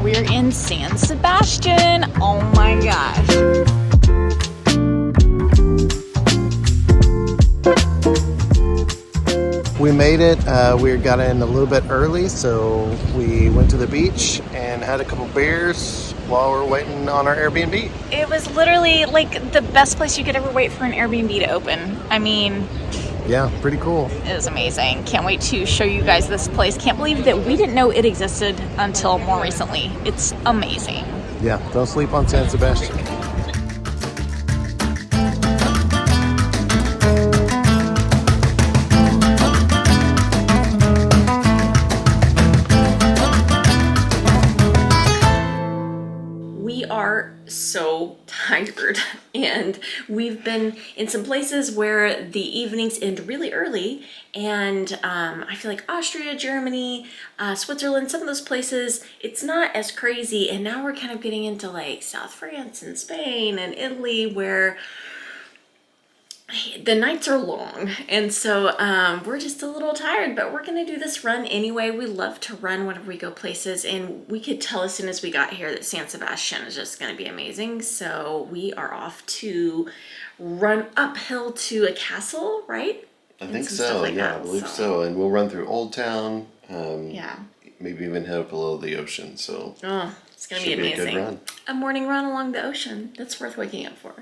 We're in San Sebastian. Oh my gosh. We made it. We got in a little bit early, so we went to the beach and had a couple beers while we're waiting on our Airbnb. It was literally like the best place you could ever wait for an Airbnb to open. I mean, yeah, pretty cool. it was amazing. Can't wait to show you guys this place. Can't believe that we didn't know it existed until more recently. It's amazing. Yeah, don't sleep on San Sebastian. We are so tired, and we've been in some places where the evenings end really early, and I feel like Austria, Germany, Switzerland, some of those places, it's not as crazy, and now we're kind of getting into like South France and Spain and Italy where the nights are long, and so we're just a little tired, but we're gonna do this run anyway. We love to run whenever we go places, and we could tell as soon as we got here that San Sebastian is just gonna be amazing. So we are off to run uphill to a castle, right? I think so, yeah, I believe so. And we'll run through Old Town, Yeah. maybe even head up below the ocean, so Oh, it's gonna be should be a amazing. good run. A morning run along the ocean. That's worth waking up for.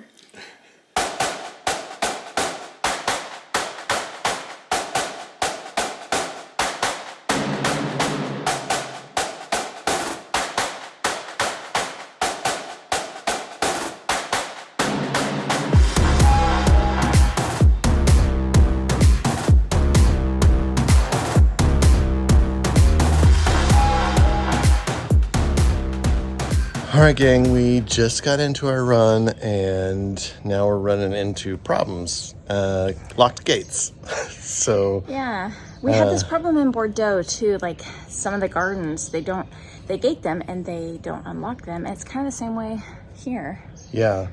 All right, gang, we just got into our run, and now we're running into problems. Locked gates. So Yeah, we had this problem in Bordeaux too. Like some of the gardens, they gate them and they don't unlock them. It's kind of the same way here. yeah.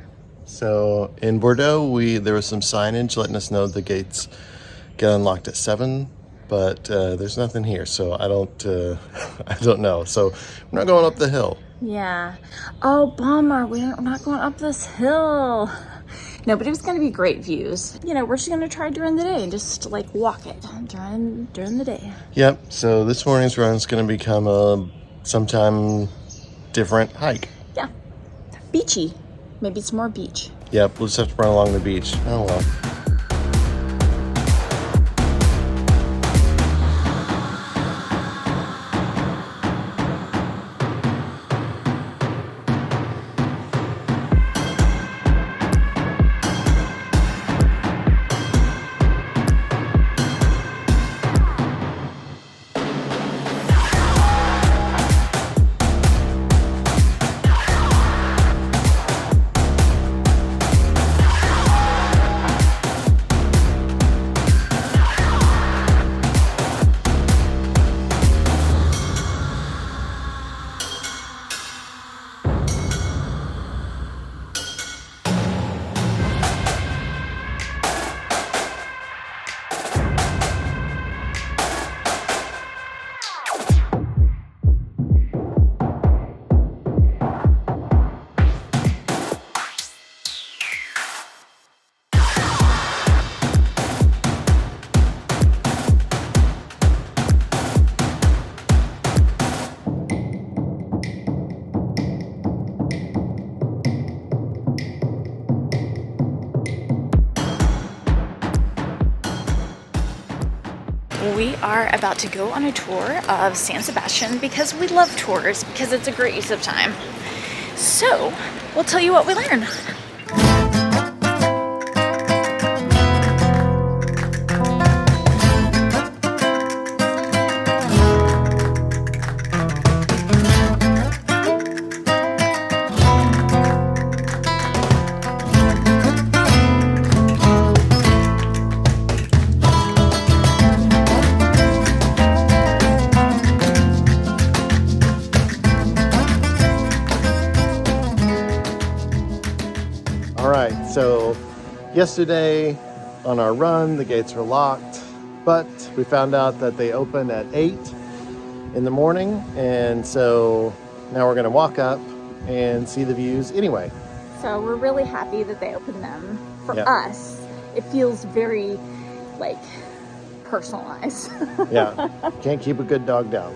So in Bordeaux, there was some signage letting us know the gates get unlocked at 7, but there's nothing here, so I don't know. So we're not going up the hill. Yeah. Oh, bummer. We're not going up this hill. No, but it was going to be great views. You know, we're just going to try during the day and just like walk it during the day. Yep. So this morning's run is going to become a sometime different hike. Yeah. Beachy. Maybe it's more beach. Yep. We'll just have to run along the beach. Oh well. We are about to go on a tour of San Sebastian because we love tours, because it's a great use of time. So, we'll tell you what we learned. So yesterday on our run, the gates were locked, but we found out that they open at 8 in the morning. And so now we're gonna walk up and see the views anyway. So we're really happy that they opened them. For Yeah. us, it feels very, like, personalized. Yeah, can't keep a good dog down.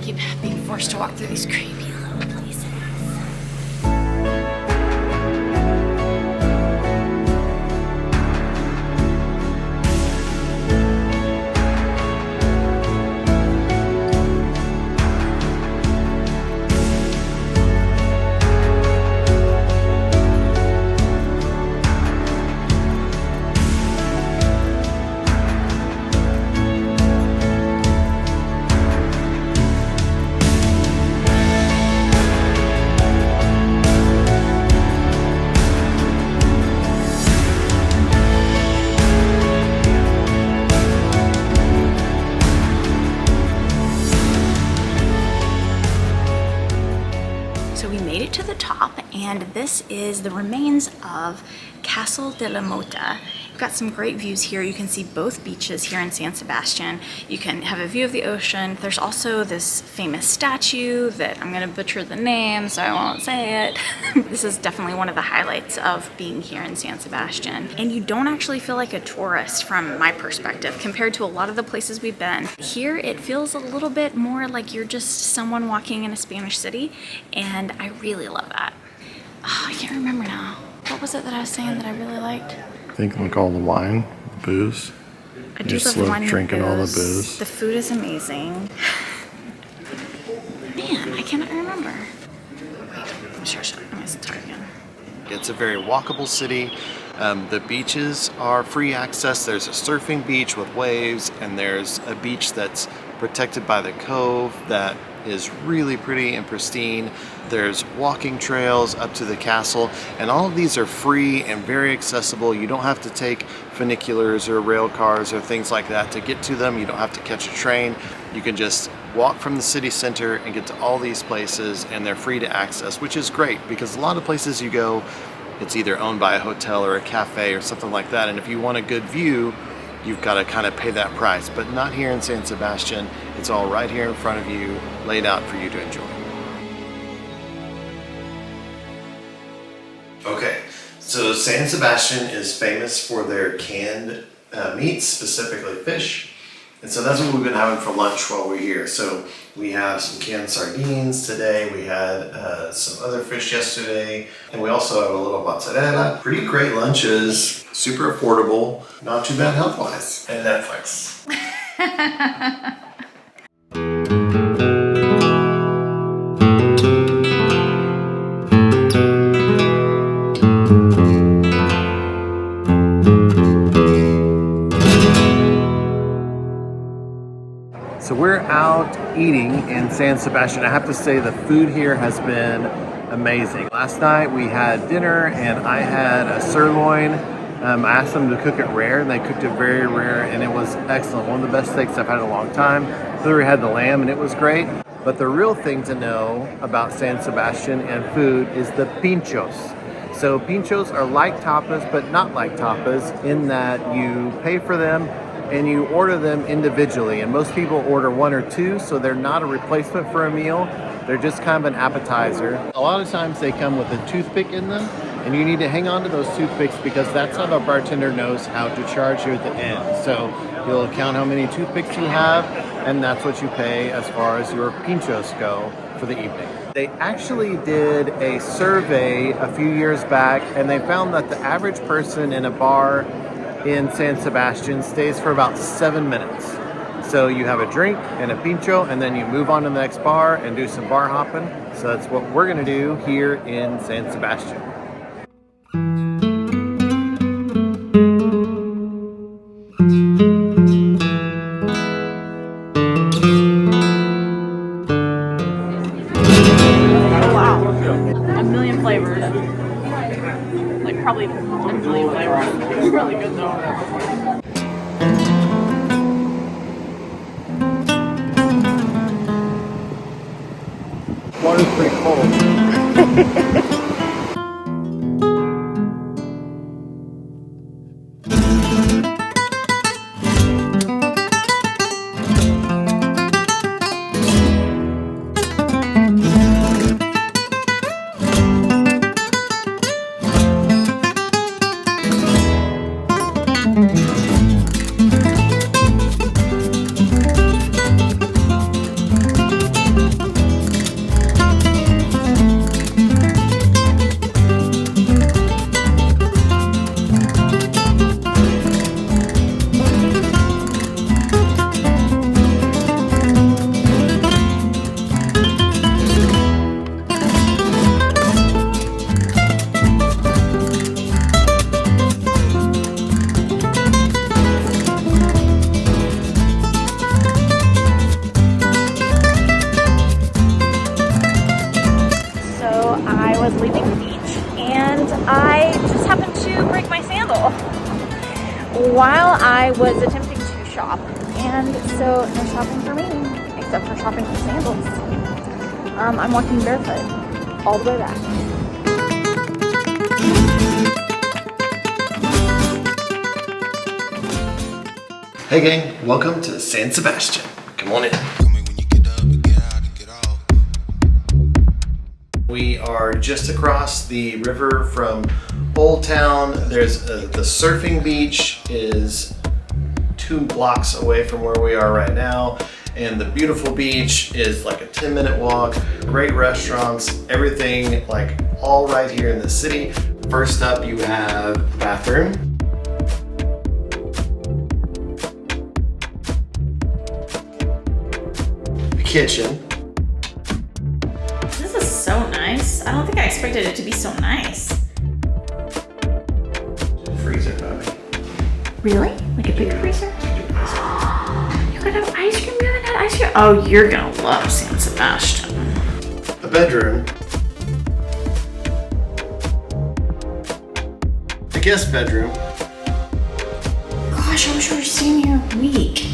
Keep being forced to walk through these creepy little places. So we made it to the top, and this is the remains of Castle de la Mota. We've got some great views here. You can see both beaches here in San Sebastian. You can have a view of the ocean. There's also this famous statue that I'm gonna butcher the name, so I won't say it. This is definitely one of the highlights of being here in San Sebastian. And you don't actually feel like a tourist from my perspective compared to a lot of the places we've been. Here it feels a little bit more like you're just someone walking in a Spanish city, and I really love that. Oh, I can't remember now. What was it that I was saying that I really liked? I think like all the wine, the booze. I do love the wine and drinking all the booze. booze. The food is amazing. Man, I cannot remember. Wait, I'm sure. I'm gonna start again. It's a very walkable city. The beaches are free access. There's a surfing beach with waves, and there's a beach that's protected by the cove that is really pretty and pristine. There's walking trails up to the castle, and all of these are free and very accessible. You don't have to take funiculars or rail cars or things like that to get to them. You don't have to catch a train. You can just walk from the city center and get to all these places, and they're free to access, which is great because a lot of places you go, it's either owned by a hotel or a cafe or something like that, and if you want a good view, you've got to kind of pay that price. But not here in San Sebastian. It's all right here in front of you, laid out for you to enjoy. Okay, so San Sebastian is famous for their canned meats, specifically fish. And so that's what we've been having for lunch while we're here. So we have some canned sardines today. We had some other fish yesterday. And we also have a little mozzarella. Pretty great lunches, super affordable, not too bad health-wise. And Netflix. Basque-ing in San Sebastian. I have to say the food here has been amazing. Last night we had dinner and I had a sirloin. I asked them to cook it rare and they cooked it very rare and it was excellent. One of the best steaks I've had in a long time. Literally had the lamb and it was great. But the real thing to know about San Sebastian and food is the pintxos. So pintxos are like tapas, but not like tapas in that you pay for them and you order them individually. And most people order one or two, so they're not a replacement for a meal. They're just kind of an appetizer. A lot of times they come with a toothpick in them, and you need to hang on to those toothpicks because that's how the bartender knows how to charge you at the end. So you'll count how many toothpicks you have, and that's what you pay as far as your pintxos go for the evening. They actually did a survey a few years back, and they found that the average person in a bar in San Sebastian stays for about 7 minutes. So you have a drink and a pintxo, and then you move on to the next bar and do some bar hopping. So that's what we're gonna do here in San Sebastian. A million flavors. Like probably 10 million flavors. It's really good though. Water's pretty cold. Was leaving the beach and I just happened to break my sandal while I was attempting to shop, and so no shopping for me except for shopping for sandals. I'm walking barefoot all the way back. Hey gang, welcome to San Sebastian. Come on in. We are just across the river from Old Town. There's the surfing beach is 2 blocks away from where we are right now. And the beautiful beach is like a 10-minute walk, great restaurants, everything like all right here in the city. First up, you have the bathroom. The kitchen. This is so nice. I don't think I expected it to be so nice. Freezer, Bobby. Really? Like a big freezer? You could have ice cream. You haven't had ice cream? Oh, you're gonna love San Sebastian. A bedroom. A guest bedroom. Gosh, I wish we were staying here a week.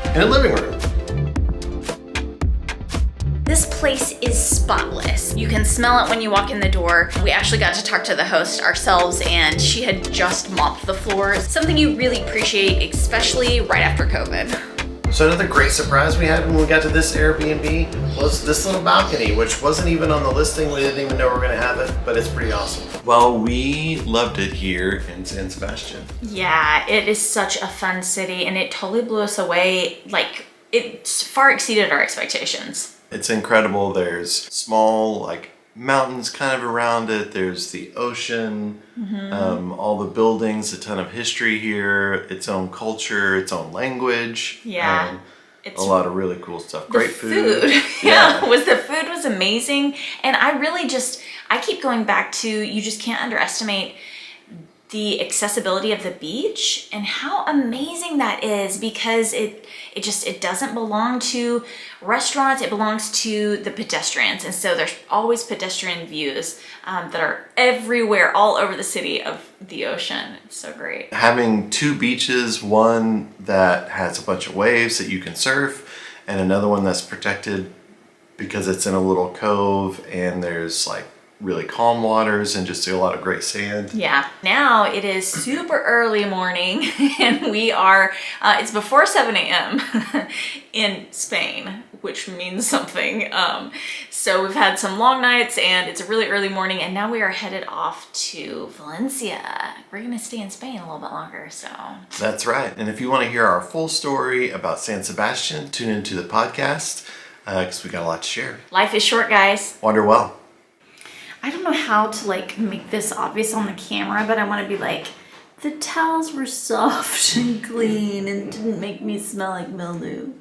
And a living room. This place is spotless. You can smell it when you walk in the door. We actually got to talk to the host ourselves and she had just mopped the floors. Something you really appreciate, especially right after COVID. So another great surprise we had when we got to this Airbnb was this little balcony, which wasn't even on the listing. We didn't even know we were gonna have it, but it's pretty awesome. Well, we loved it here in San Sebastian. Yeah, it is such a fun city and it totally blew us away. Like, it far exceeded our expectations. It's incredible. There's small like mountains kind of around it. There's the ocean, all the buildings, a ton of history here, its own culture, its own language. Yeah. A lot of really cool stuff. Great food. The food was amazing. And I really I keep going back to, you just can't underestimate the accessibility of the beach and how amazing that is, because it doesn't belong to restaurants, it belongs to the pedestrians. And so there's always pedestrian views that are everywhere, all over the city of the ocean. It's so great. Having two beaches, one that has a bunch of waves that you can surf, and another one that's protected because it's in a little cove and there's like really calm waters and just a lot of great sand. Yeah. Now it is super early morning and we are, it's before 7 a.m. in Spain, which means something. So we've had some long nights and it's a really early morning, and now we are headed off to Valencia. We're gonna stay in Spain a little bit longer, so. That's right. And if you want to hear our full story about San Sebastian, tune into the podcast because we got a lot to share. Life is short, guys. Wander well. I don't know how to like make this obvious on the camera, but I want to be like, the towels were soft and clean and didn't make me smell like mildew.